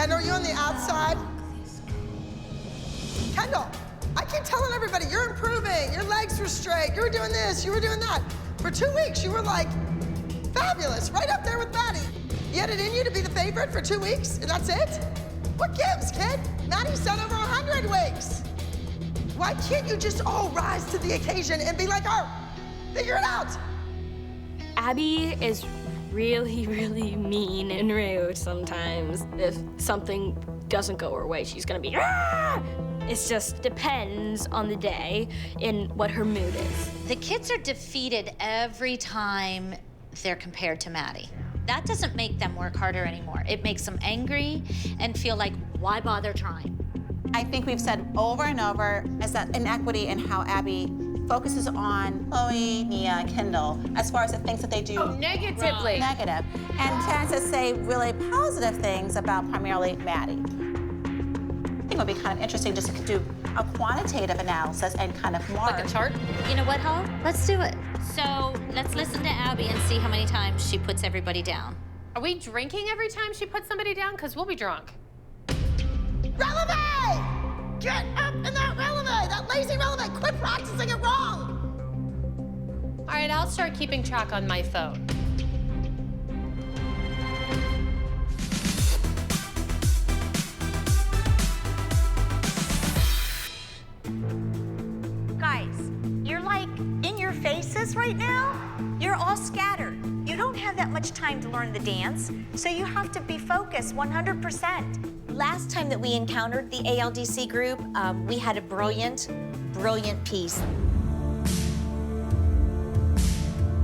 Kendall, are you on the outside? Kendall, I keep telling everybody, you're improving. Your legs were straight. You were doing this. You were doing that. For 2 weeks, you were like fabulous, right up there with Maddie. You had it in you to be the favorite for 2 weeks, and that's it? What gives, kid? Maddie's done over 100 weeks. Why can't you just all rise to the occasion and be like her? Figure it out. Abby is really, really mean and rude sometimes. If something doesn't go her way, she's gonna be, ah! It just depends on the day and what her mood is. The kids are defeated every time they're compared to Maddie. That doesn't make them work harder anymore. It makes them angry and feel like, why bother trying? I think we've said over and over is that inequity in how Abby focuses on Chloe, Nia, and Kendall as far as the things that they do negatively. Negative, and tends to say really positive things about primarily Maddie. I think it would be kind of interesting just to do a quantitative analysis and kind of mark. Like a chart? You know what, Ho? Let's do it. So let's listen to Abby and see how many times she puts everybody down. Are we drinking every time she puts somebody down? Because we'll be drunk. Releve! Get up in that releve, that lazy releve. Quit practicing it wrong. All right, I'll start keeping track on my phone. Guys, you're like in your faces right now. You're all scattered. You don't have that much time to learn the dance, so you have to be focused 100%. Last time that we encountered the ALDC group, we had a brilliant, brilliant piece.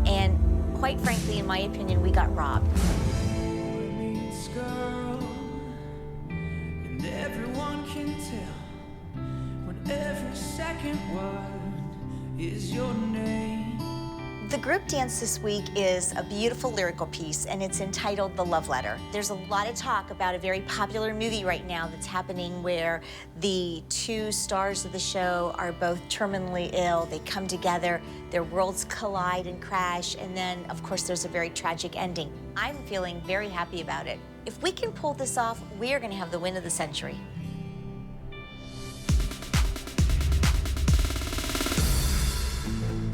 And quite frankly, in my opinion, we got robbed. And everyone can tell when every second word is your name. The group dance this week is a beautiful lyrical piece, and it's entitled The Love Letter. There's a lot of talk about a very popular movie right now that's happening where the two stars of the show are both terminally ill. They come together, their worlds collide and crash, and then, of course, there's a very tragic ending. I'm feeling very happy about it. If we can pull this off, we are going to have the win of the century.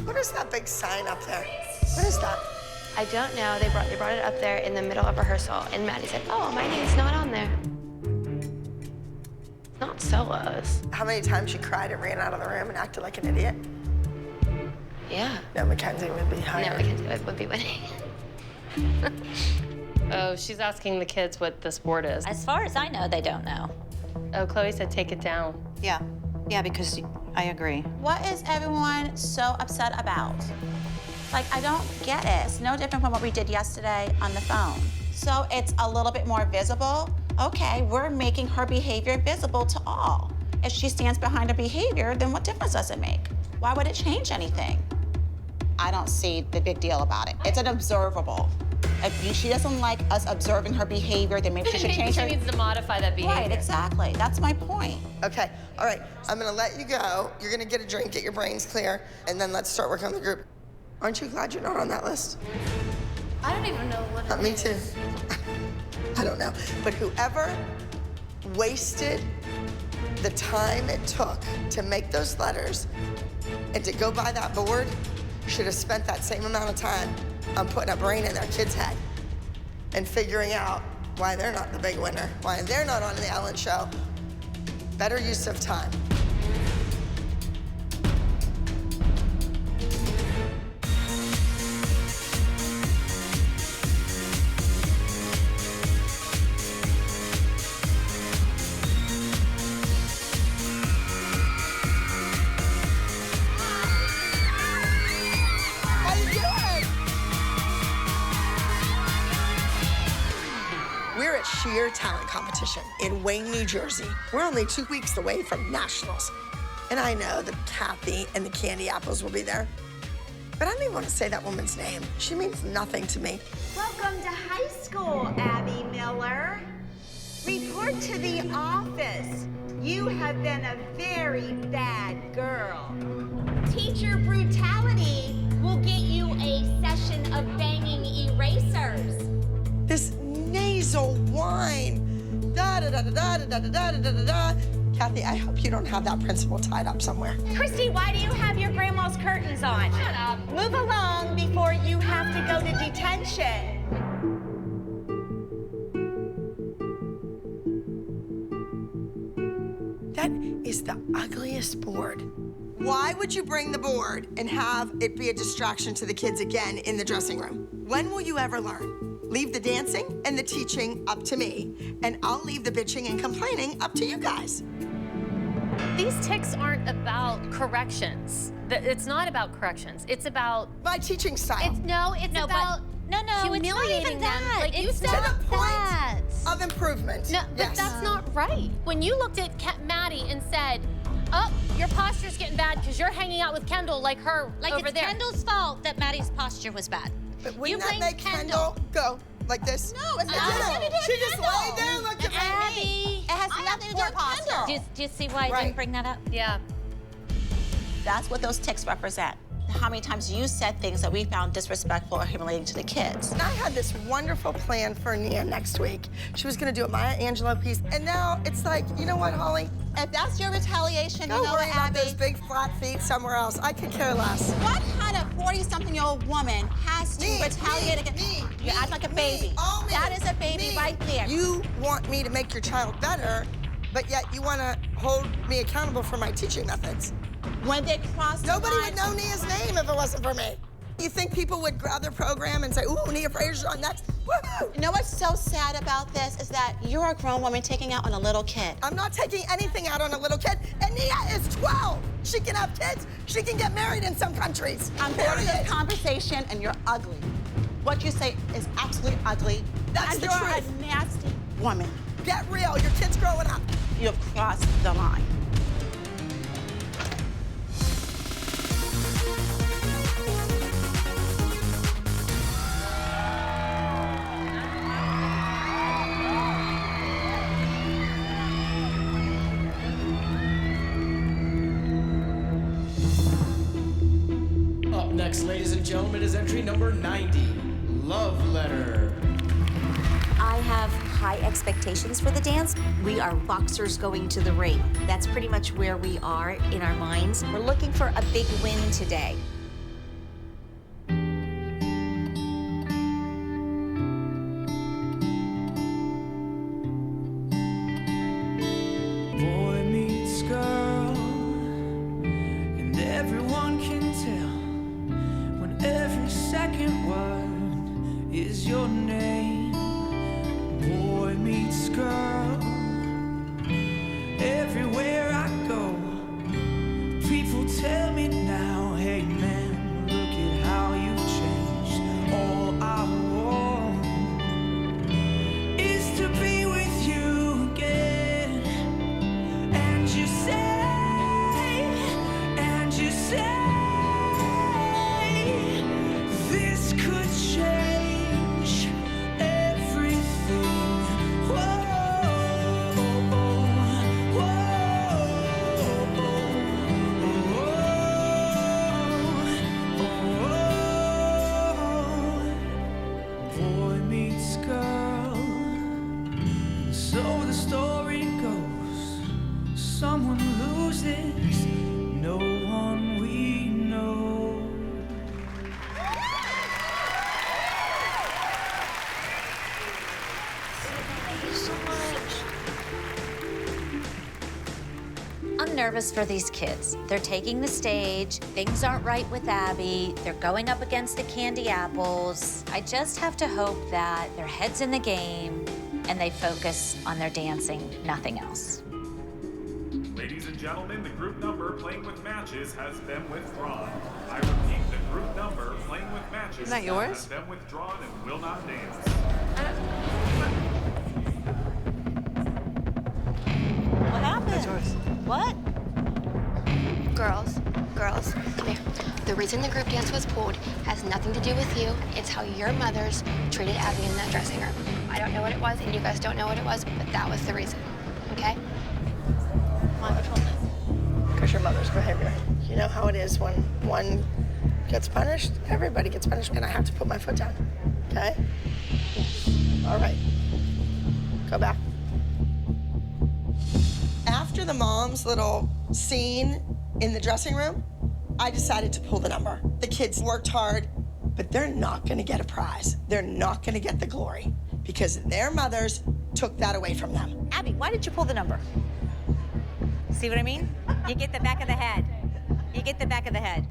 What is that big sign up there? What is that? I don't know. They brought it up there in the middle of rehearsal, and Maddie said, "Oh, my name's not on there." It's not solos. How many times she cried and ran out of the room and acted like an idiot? Yeah. No, Mackenzie would be higher. No, Mackenzie would be winning. Oh, she's asking the kids what this board is. As far as I know, they don't know. Oh, Chloe said take it down. Yeah, because I agree. What is everyone so upset about? Like, I don't get it. It's no different from what we did yesterday on the phone. So it's a little bit more visible. Okay, we're making her behavior visible to all. If she stands behind her behavior, then what difference does it make? Why would it change anything? I don't see the big deal about it. It's an observable. If she doesn't like us observing her behavior, then maybe she should change her. She needs to modify that behavior. Right, exactly. That's my point. Okay, all right, I'm gonna let you go. You're gonna get a drink, get your brains clear, and then let's start working on the group. Aren't you glad you're not on that list? I don't even know what Me too. I don't know, but whoever wasted the time it took to make those letters and to go by that board should have spent that same amount of time on putting a brain in their kid's head and figuring out why they're not the big winner, why they're not on the Ellen show. Better use of time. We're at Sheer Talent Competition in Wayne, New Jersey. We're only 2 weeks away from nationals. And I know that Kathy and the Candy Apples will be there. But I don't even want to say that woman's name. She means nothing to me. Welcome to high school, Abby Miller. Report to the office. You have been a very bad girl. Teacher brutality will get you a session of banging erasers. This nasal whine, da da da da da da da da da da da. Kathy, I hope you don't have that principal tied up somewhere. Christy, why do you have your grandma's curtains on? Shut up. Move along before you have to go to detention. That is the ugliest board. Why would you bring the board and have it be a distraction to the kids again in the dressing room? When will you ever learn? Leave the dancing and the teaching up to me, and I'll leave the bitching and complaining up to you guys. These ticks aren't about corrections. It's not about corrections. It's about My teaching style. it's about No, it's not humiliating even them. that. Like you It's said, to not the point that. of improvement. no, but Yes. that's not right. When you looked at Maddie and said, "Oh, your posture's getting bad because you're hanging out with Kendall like her Like over it's there." Kendall's fault that Maddie's posture was bad. But You wouldn't that blamed make Kendall go like this? No, it's It not didn't. nothing to do with She just Kendall. laid there and looked at me. Abby. It has nothing to do with posture. Do you see why I Right. didn't bring that up? Yeah. That's what those ticks represent. How many times you said things that we found disrespectful or humiliating to the kids. And I had this wonderful plan for Nia next week. She was gonna do a Maya Angelou piece, and now it's like, you know what, Holly? If that's your retaliation, Go you know worry what, about Abby? those big flat feet somewhere else. I could care less. What kind of 40-something-year-old woman has to Me, retaliate me, against? me, You act like a baby. all me, That is a baby me. right there. You want me to make your child better, but yet you want to hold me accountable for my teaching methods. When they cross the Nobody line, would know Nia's name if it wasn't for me. You think people would grab their program and say, ooh, Nia Frazier's on next? Woohoo! You know what's so sad about this is that you're a grown woman taking out on a little kid. I'm not taking anything out on a little kid, and Nia is 12. She can have kids. She can get married in some countries. I'm having Period. this conversation and you're ugly. What you say is absolutely ugly. That's and the you're truth. a nasty woman. Get real. Your kid's growing up. You have crossed the line. Up next, ladies and gentlemen, is entry number 90, Love Letter. I have high expectations for the dance. We are boxers going to the ring. That's pretty much where we are in our minds. We're looking for a big win today. Boy meets girl, and everyone can tell when every second word is your name. Boy meets girl, everywhere I go, people tell me now, hey man, look at how you've changed. All I want is to be with you again. And you say, this could change everything. Whoa, boy meets girl. So the story goes, someone loses, no one we know. I'm nervous for these kids. They're taking the stage. Things aren't right with Abby. They're going up against the Candy Apples. I just have to hope that their head's in the game and they focus on their dancing, nothing else. Ladies and gentlemen, the group number playing with matches has been withdrawn. I repeat, the group number playing with matches Is that yours? has been withdrawn and will not dance. What happened? That's yours. What? Girls, come here. The reason the group dance was pulled has nothing to do with you. It's how your mothers treated Abby in that dressing room. I don't know what it was, and you guys don't know what it was, but that was the reason, okay? Because your mother's behavior. You know how it is when one gets punished, everybody gets punished, and I have to put my foot down, okay? All right. Go back. after the mom's little scene in the dressing room, I decided to pull the number. The kids worked hard, but they're not gonna get a prize. They're not gonna get the glory because their mothers took that away from them. Abby, why did you pull the number? See what I mean? You get the back of the head. You get the back of the head.